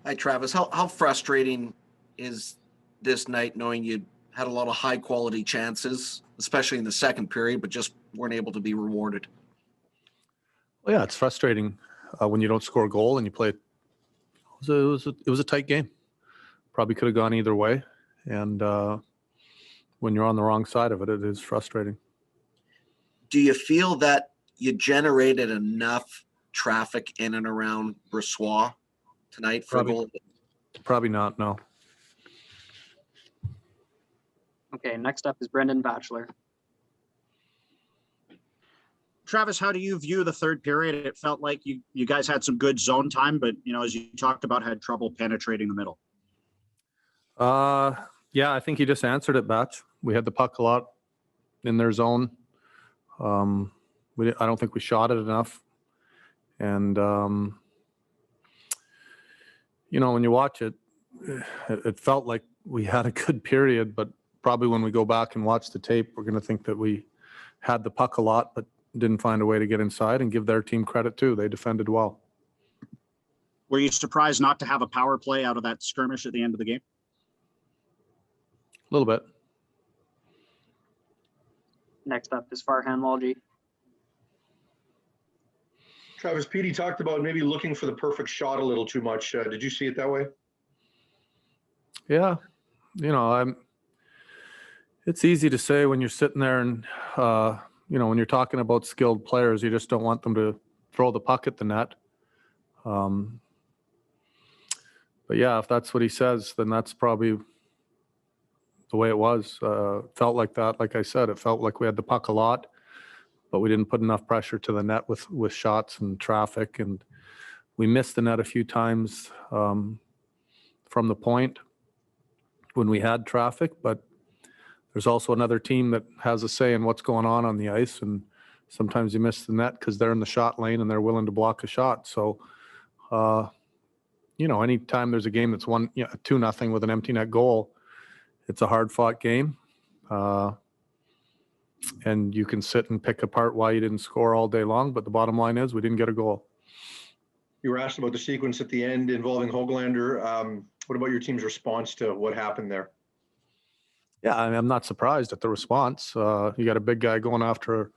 Hi, Travis. How frustrating is this night knowing you had a lot of high quality chances, especially in the second period, but just weren't able to be rewarded? Well, yeah, it's frustrating when you don't score a goal and you play. It was a tight game. Probably could have gone either way, and when you're on the wrong side of it, it is frustrating. Do you feel that you generated enough traffic in and around Bressois tonight for a goal? Probably not. No. Okay, next up is Brendan Batchelor. Travis, how do you view the third period? It felt like you guys had some good zone time, but as you talked about, had trouble penetrating the middle. Yeah, I think you just answered it, Batch. We had the puck a lot in their zone. I don't think we shot it enough. And, when you watch it, it felt like we had a good period, but probably when we go back and watch the tape, we're going to think that we had the puck a lot, but didn't find a way to get inside, and give their team credit too. They defended well. Were you surprised not to have a power play out of that skirmish at the end of the game? A little bit. Next up is Farhan Lalji. Travis, Petey talked about maybe looking for the perfect shot a little too much. Did you see it that way? Yeah. It's easy to say when you're sitting there and, when you're talking about skilled players, you just don't want them to throw the puck at the net. But yeah, if that's what he says, then that's probably the way it was. Felt like that. Like I said, it felt like we had the puck a lot, but we didn't put enough pressure to the net with shots and traffic. And we missed the net a few times from the point when we had traffic, but there's also another team that has a say in what's going on the ice, and sometimes you miss the net because they're in the shot lane and they're willing to block a shot. So, anytime there's a game that's 2-0 with an empty net goal, it's a hard-fought game, and you can sit and pick apart why you didn't score all day long. But the bottom line is we didn't get a goal. You were asked about the sequence at the end involving Hoglander. What about your team's response to what happened there? Yeah, I'm not surprised at the response. You got a big guy going after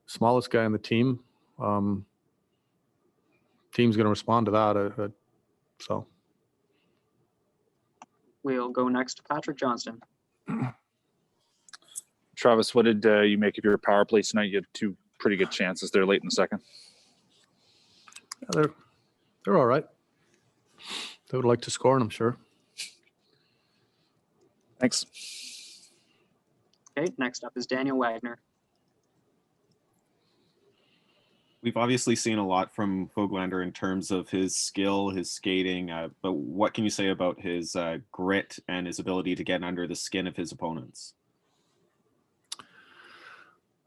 the smallest guy on the team. Team's going to respond to that. So We'll go next to Patrick Johnston. Travis, what did you make of your power play tonight? You had two pretty good chances there late in the second. Yeah, they're all right. They would like to score, and I'm sure. Thanks. Okay, next up is Daniel Wagner. We've obviously seen a lot from Hoglander in terms of his skill, his skating, but what can you say about his grit and his ability to get under the skin of his opponents?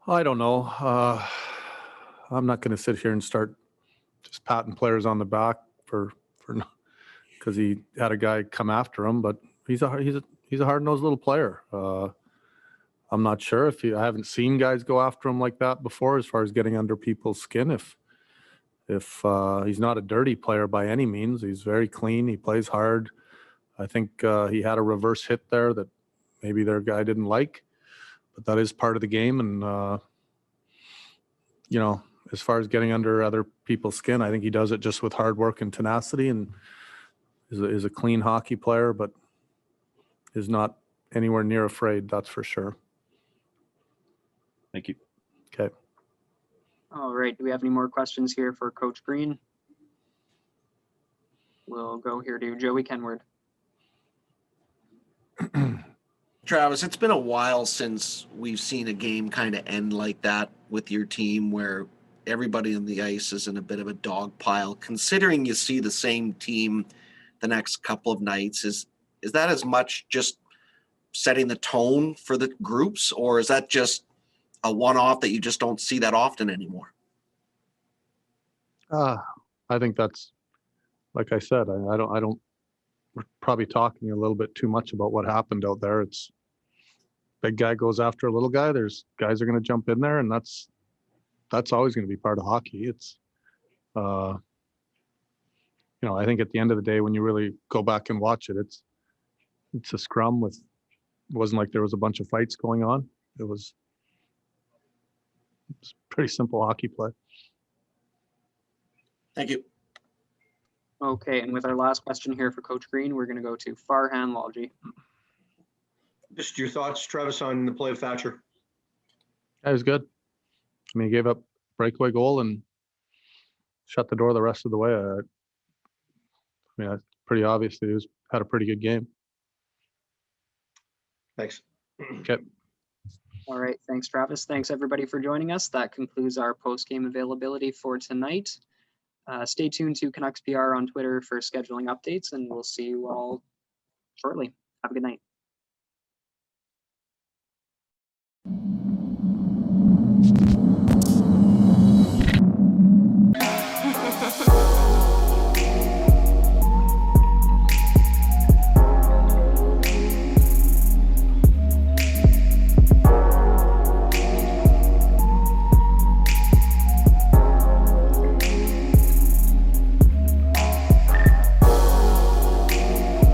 I don't know. I'm not going to sit here and start just patting players on the back for because he had a guy come after him, but he's a hard-nosed little player. I'm not sure I haven't seen guys go after him like that before, as far as getting under people's skin. If he's not a dirty player by any means, he's very clean. He plays hard. I think he had a reverse hit there that maybe their guy didn't like, but that is part of the game. And as far as getting under other people's skin, I think he does it just with hard work and tenacity, and is a clean hockey player, but is not anywhere near afraid. That's for sure. Thank you. Okay. All right. Do we have any more questions here for Coach Green? We'll go here to Joey Kenward. Travis, it's been a while since we've seen a game kind of end like that with your team, where everybody on the ice is in a bit of a dog pile. Considering you see the same team the next couple of nights, is that as much just setting the tone for the groups, or is that just a one-off that you just don't see that often anymore? I think that's, like I said, I don't. We're probably talking a little bit too much about what happened out there. It's big guy goes after a little guy. There's guys are going to jump in there, and that's always going to be part of hockey. It's you know, I think at the end of the day, when you really go back and watch it, it's a scrum with, it wasn't like there was a bunch of fights going on. It was pretty simple hockey play. Thank you. Okay, and with our last question here for Coach Green, we're going to go to Farhan Lalji. Just your thoughts, Travis, on the play of Thatcher. That was good. I mean, he gave up breakaway goal and shut the door the rest of the way. I mean, it's pretty obvious that he had a pretty good game. Thanks. Okay. All right, thanks, Travis. Thanks, everybody, for joining us. That concludes our post-game availability for tonight. Stay tuned to Canucks PR on Twitter for scheduling updates, and we'll see you all shortly. Have a good night.